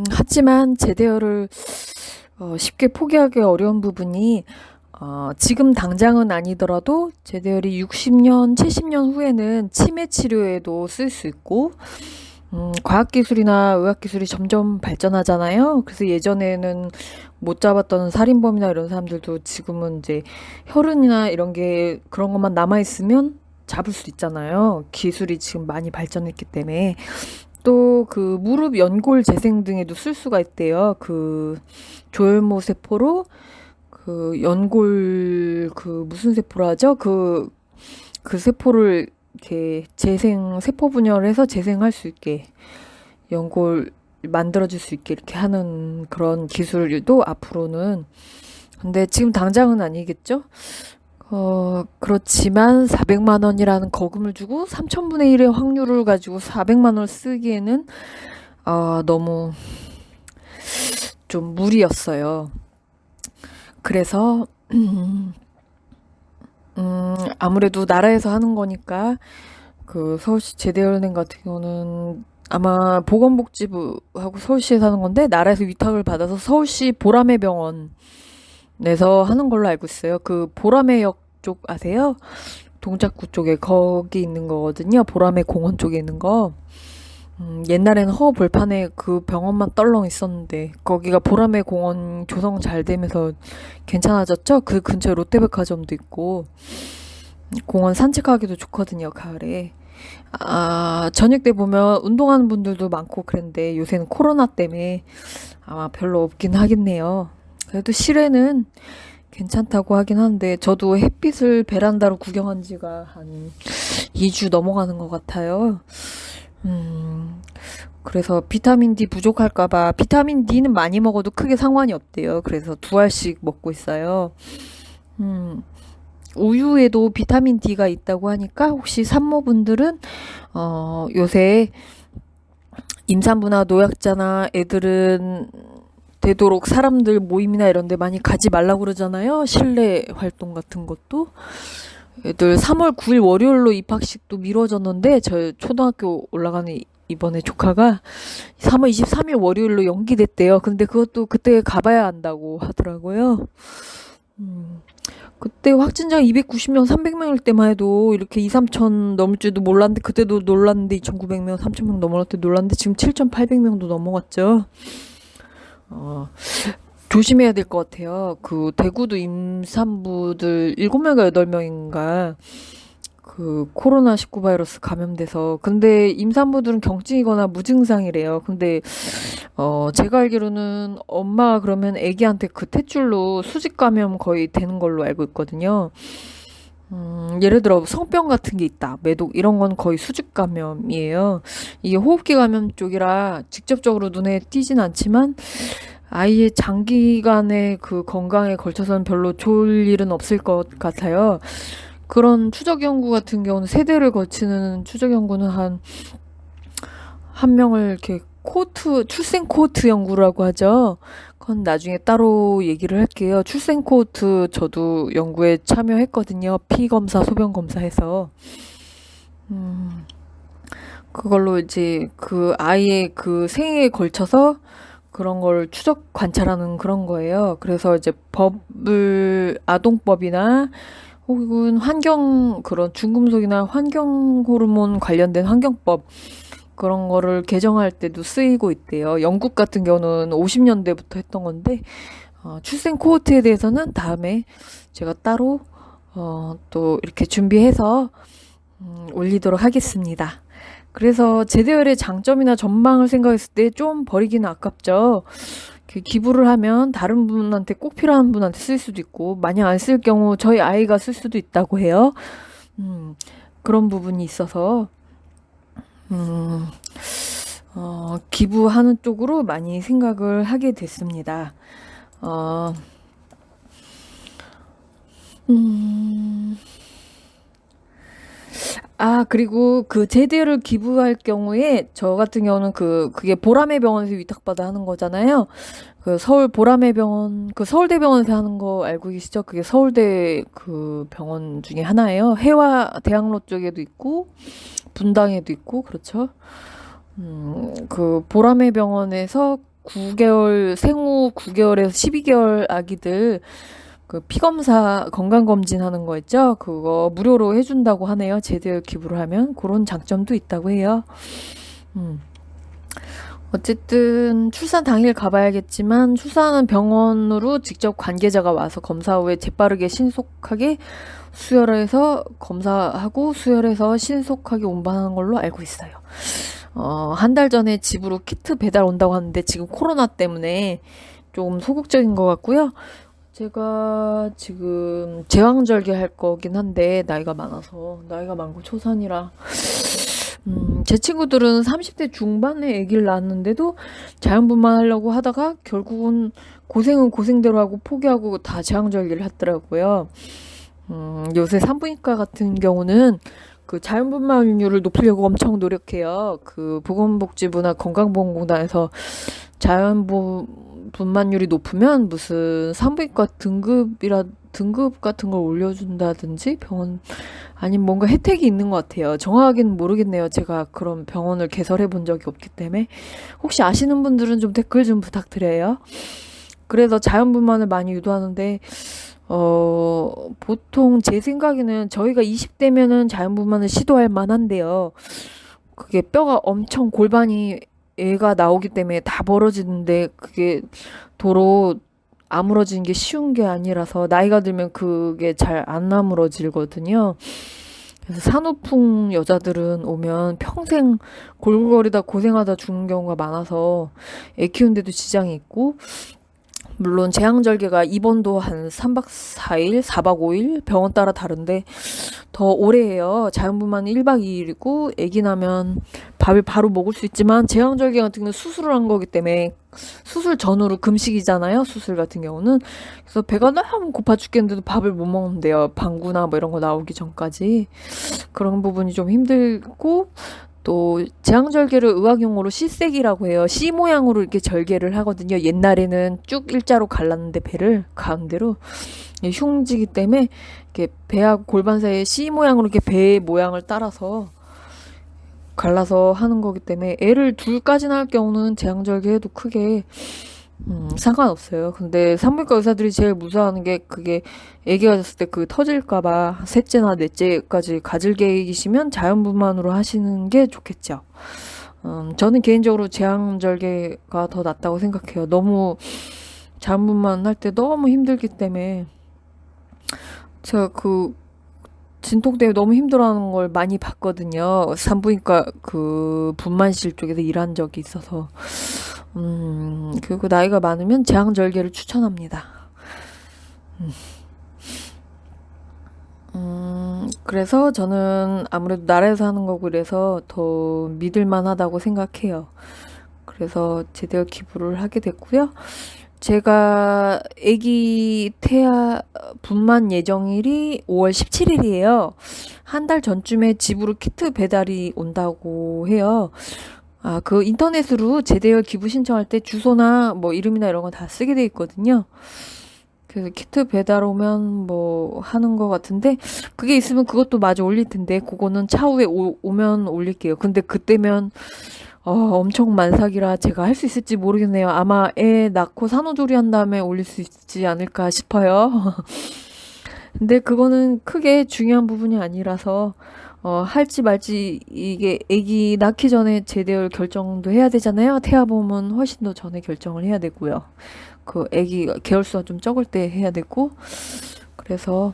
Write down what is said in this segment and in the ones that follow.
하지만 제대어를 쉽게 포기하기 어려운 부분이 지금 당장은 아니더라도 제대열이 60년, 70년 후에는 치매 치료에도 쓸 수 있고, 과학기술이나 의학기술이 점점 발전하잖아요. 그래서 예전에는 못 잡았던 살인범이나 이런 사람들도 지금은 이제 혈흔이나 이런 게 그런 것만 남아있으면 잡을 수 있잖아요. 기술이 지금 많이 발전했기 때문에. 또 그 무릎 연골 재생 등에도 쓸 수가 있대요. 그 조혈모 세포로 그 연골 그 무슨 세포라 하죠? 그 세포를 이렇게 세포 분열을 해서 재생할 수 있게 연골 만들어줄 수 있게 이렇게 하는 그런 기술도 앞으로는, 근데 지금 당장은 아니겠죠? 그렇지만 400만 원이라는 거금을 주고 3천분의 1의 확률을 가지고 400만 원을 쓰기에는 너무 좀 무리였어요. 그래서 아무래도 나라에서 하는 거니까 그 서울시 제대연행 같은 경우는 아마 보건복지부하고 서울시에서 하는 건데, 나라에서 위탁을 받아서 서울시 보라매 병원에서 하는 걸로 알고 있어요. 그 보라매역 쪽 아세요? 동작구 쪽에 거기 있는 거거든요. 보라매 공원 쪽에 있는 거. 옛날에는 벌판에 그 병원만 떨렁 있었는데 거기가 보라매 공원 조성 잘 되면서 괜찮아졌죠? 그 근처에 롯데백화점도 있고 공원 산책하기도 좋거든요, 가을에. 저녁 때 보면 운동하는 분들도 많고 그랬는데 요새는 코로나 때문에 아마 별로 없긴 하겠네요. 그래도 실외는 괜찮다고 하긴 하는데 저도 햇빛을 베란다로 구경한 지가 한 2주 넘어가는 것 같아요. 그래서 비타민 D 부족할까봐, 비타민 D는 많이 먹어도 크게 상관이 없대요. 그래서 2알씩 먹고 있어요. 우유에도 비타민 D가 있다고 하니까 혹시 산모분들은 요새 임산부나 노약자나 애들은 되도록 사람들 모임이나 이런 데 많이 가지 말라고 그러잖아요. 실내 활동 같은 것도. 애들 3월 9일 월요일로 입학식도 미뤄졌는데 저 초등학교 올라가는 이번에 조카가 3월 23일 월요일로 연기됐대요. 근데 그것도 그때 가봐야 한다고 하더라고요. 그때 확진자 290명, 300명일 때만 해도 이렇게 2, 3천 넘을 줄도 몰랐는데, 그때도 놀랐는데 2,900명, 3,000명 넘어갈 때 놀랐는데 지금 7,800명도 넘어갔죠. 어, 조심해야 될 것 같아요. 그 대구도 임산부들 7명인가 8명인가 그 코로나19 바이러스 감염돼서, 근데 임산부들은 경증이거나 무증상이래요. 근데 제가 알기로는 엄마가 그러면 아기한테 그 탯줄로 수직 감염 거의 되는 걸로 알고 있거든요. 예를 들어 성병 같은 게 있다, 매독 이런 건 거의 수직 감염이에요. 이게 호흡기 감염 쪽이라 직접적으로 눈에 띄진 않지만 아이의 장기간의 그 건강에 걸쳐서는 별로 좋을 일은 없을 것 같아요. 그런 추적 연구 같은 경우는 세대를 거치는 추적 연구는 한 명을 이렇게 출생 코호트 연구라고 하죠. 그건 나중에 따로 얘기를 할게요. 출생 코호트 저도 연구에 참여했거든요. 피 검사, 소변 검사해서. 그걸로 이제 그 아이의 그 생애에 걸쳐서 그런 걸 추적 관찰하는 그런 거예요. 그래서 이제 아동법이나 혹은 그런 중금속이나 환경 호르몬 관련된 환경법, 그런 거를 개정할 때도 쓰이고 있대요. 영국 같은 경우는 50년대부터 했던 건데, 출생 코호트에 대해서는 다음에 제가 따로, 또 이렇게 준비해서, 올리도록 하겠습니다. 그래서 제대열의 장점이나 전망을 생각했을 때 좀 버리기는 아깝죠. 기부를 하면 다른 분한테, 꼭 필요한 분한테 쓸 수도 있고, 만약 안 쓸 경우 저희 아이가 쓸 수도 있다고 해요. 그런 부분이 있어서, 음, 기부하는 쪽으로 많이 생각을 하게 됐습니다. 어, 음, 그리고 그 제대를 기부할 경우에 저 같은 경우는 그게 보라매 병원에서 위탁받아 하는 거잖아요. 그 서울 보라매 병원, 그 서울대병원에서 하는 거 알고 계시죠? 그게 서울대 그 병원 중에 하나예요. 해와 대학로 쪽에도 있고 분당에도 있고 그렇죠. 그 보라매 병원에서 9개월 생후 9개월에서 12개월 아기들 그 피검사 건강검진 하는 거 있죠? 그거 무료로 해준다고 하네요. 제대로 기부를 하면 그런 장점도 있다고 해요. 음. 어쨌든 출산 당일 가봐야겠지만 출산하는 병원으로 직접 관계자가 와서 검사 후에 재빠르게 신속하게 수혈해서 검사하고 수혈해서 신속하게 운반하는 걸로 알고 있어요. 한 달 전에 집으로 키트 배달 온다고 하는데 지금 코로나 때문에 좀 소극적인 것 같고요. 제가 지금 제왕절개 할 거긴 한데 나이가 많고 초산이라 제 친구들은 30대 중반에 아기를 낳았는데도 자연분만 하려고 하다가 결국은 고생은 고생대로 하고 포기하고 다 제왕절개를 했더라고요. 요새 산부인과 같은 경우는 그 자연분만율을 높이려고 엄청 노력해요. 그 보건복지부나 건강보험공단에서 자연분만율이 높으면 무슨 산부인과 등급 같은 걸 올려준다든지 병원 아니면 뭔가 혜택이 있는 것 같아요. 정확하게는 모르겠네요. 제가 그런 병원을 개설해 본 적이 없기 때문에 혹시 아시는 분들은 좀 댓글 좀 부탁드려요. 그래서 자연분만을 많이 유도하는데 보통 제 생각에는 저희가 20대면은 자연분만을 시도할 만한데요. 그게 뼈가 엄청 골반이 애가 나오기 때문에 다 벌어지는데 그게 도로 아물어지는 게 쉬운 게 아니라서 나이가 들면 그게 잘 안 아물어지거든요. 그래서 산후풍 여자들은 오면 평생 골골거리다 고생하다 죽는 경우가 많아서 애 키우는데도 지장이 있고 물론 제왕절개가 입원도 한 3박 4일, 4박 5일 병원 따라 다른데 더 오래 해요. 자연분만은 1박 2일이고 아기 나면 밥을 바로 먹을 수 있지만 제왕절개 같은 경우는 수술을 한 거기 때문에 수술 전후로 금식이잖아요. 수술 같은 경우는. 그래서 배가 너무 고파 죽겠는데도 밥을 못 먹는데요. 방구나 뭐 이런 거 나오기 전까지. 그런 부분이 좀 힘들고 또 제왕절개를 의학용어로 C색이라고 해요. C 모양으로 이렇게 절개를 하거든요. 옛날에는 쭉 일자로 갈랐는데 배를 가운데로 흉지기 때문에 이렇게 배하고 골반 사이에 C 모양으로 이렇게 배 모양을 따라서 갈라서 하는 거기 때문에 애를 둘까지나 할 경우는 제왕절개해도 크게 상관없어요. 근데 산부인과 의사들이 제일 무서워하는 게 그게 아기가 졌을 때 그 터질까봐 셋째나 넷째까지 가질 계획이시면 자연분만으로 하시는 게 좋겠죠. 저는 개인적으로 제왕절개가 더 낫다고 생각해요. 너무 자연분만 할 때 너무 힘들기 때문에 제가 그 진통 때문에 너무 힘들어하는 걸 많이 봤거든요. 산부인과 그 분만실 쪽에서 일한 적이 있어서. 그리고 나이가 많으면 제왕절개를 추천합니다. 그래서 저는 아무래도 나라에서 하는 거고 그래서 더 믿을만하다고 생각해요. 그래서 제대로 기부를 하게 됐고요. 제가 아기 태아 분만 예정일이 5월 17일이에요. 한 달 전쯤에 집으로 키트 배달이 온다고 해요. 그 인터넷으로 제대열 기부 신청할 때 주소나 뭐 이름이나 이런 거 다 쓰게 돼 있거든요. 그래서 키트 배달 오면 뭐 하는 거 같은데 그게 있으면 그것도 마저 올릴 텐데 그거는 차후에 오면 올릴게요. 근데 그때면 엄청 만삭이라 제가 할 수 있을지 모르겠네요. 아마 애 낳고 산후조리 한 다음에 올릴 수 있지 않을까 싶어요. 근데 그거는 크게 중요한 부분이 아니라서 할지 말지 이게 아기 낳기 전에 제대로 결정도 해야 되잖아요. 태아보험은 훨씬 더 전에 결정을 해야 되고요. 그 아기 개월수가 좀 적을 때 해야 되고 그래서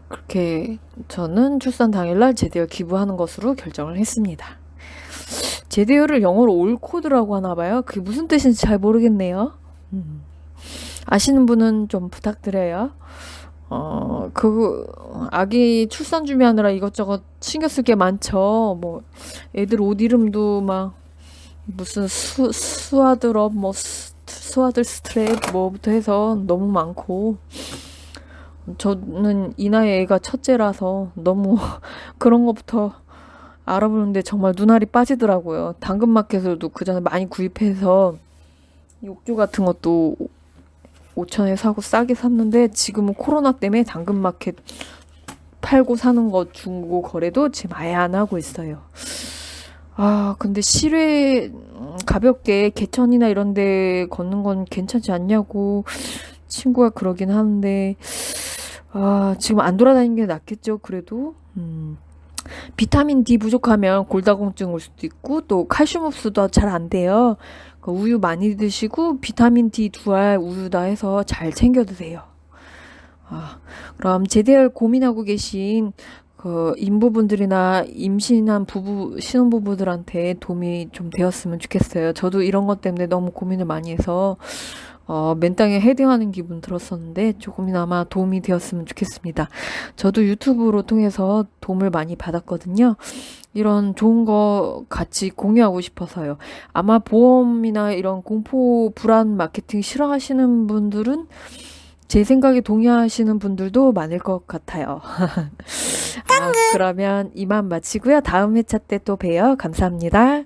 그렇게 저는 출산 당일날 제대열 기부하는 것으로 결정을 했습니다. 제대열을 영어로 올코드라고 하나 봐요. 그게 무슨 뜻인지 잘 모르겠네요. 아시는 분은 좀 부탁드려요. 아기 출산 준비하느라 이것저것 신경 쓸 게 많죠. 뭐, 애들 옷 이름도 막, 무슨 스와드럽, 뭐, 스와드 스트랩, 뭐부터 해서 너무 많고. 저는 이 나이에 애가 첫째라서 너무 그런 것부터 알아보는데 정말 눈알이 빠지더라고요. 당근마켓에서도 그 전에 많이 구입해서 욕조 같은 것도 5천원에 사고 싸게 샀는데 지금은 코로나 때문에 당근마켓 팔고 사는 거 중고 거래도 지금 아예 안 하고 있어요. 아, 근데 실외 가볍게 개천이나 이런 데 걷는 건 괜찮지 않냐고 친구가 그러긴 하는데, 아, 지금 안 돌아다니는 게 낫겠죠, 그래도? 비타민 D 부족하면 골다공증 올 수도 있고, 또 칼슘 흡수도 잘 안 돼요. 그 우유 많이 드시고, 비타민 D 두 알 우유 다 해서 잘 챙겨 드세요. 아, 그럼 제대할 고민하고 계신 그 인부분들이나 임신한 부부, 신혼부부들한테 도움이 좀 되었으면 좋겠어요. 저도 이런 것 때문에 너무 고민을 많이 해서, 맨땅에 헤딩하는 기분 들었었는데, 조금이나마 도움이 되었으면 좋겠습니다. 저도 유튜브로 통해서 도움을 많이 받았거든요. 이런 좋은 거 같이 공유하고 싶어서요. 아마 보험이나 이런 공포 불안 마케팅 싫어하시는 분들은 제 생각에 동의하시는 분들도 많을 것 같아요. 그러면 이만 마치고요. 다음 회차 때 또 봬요. 감사합니다.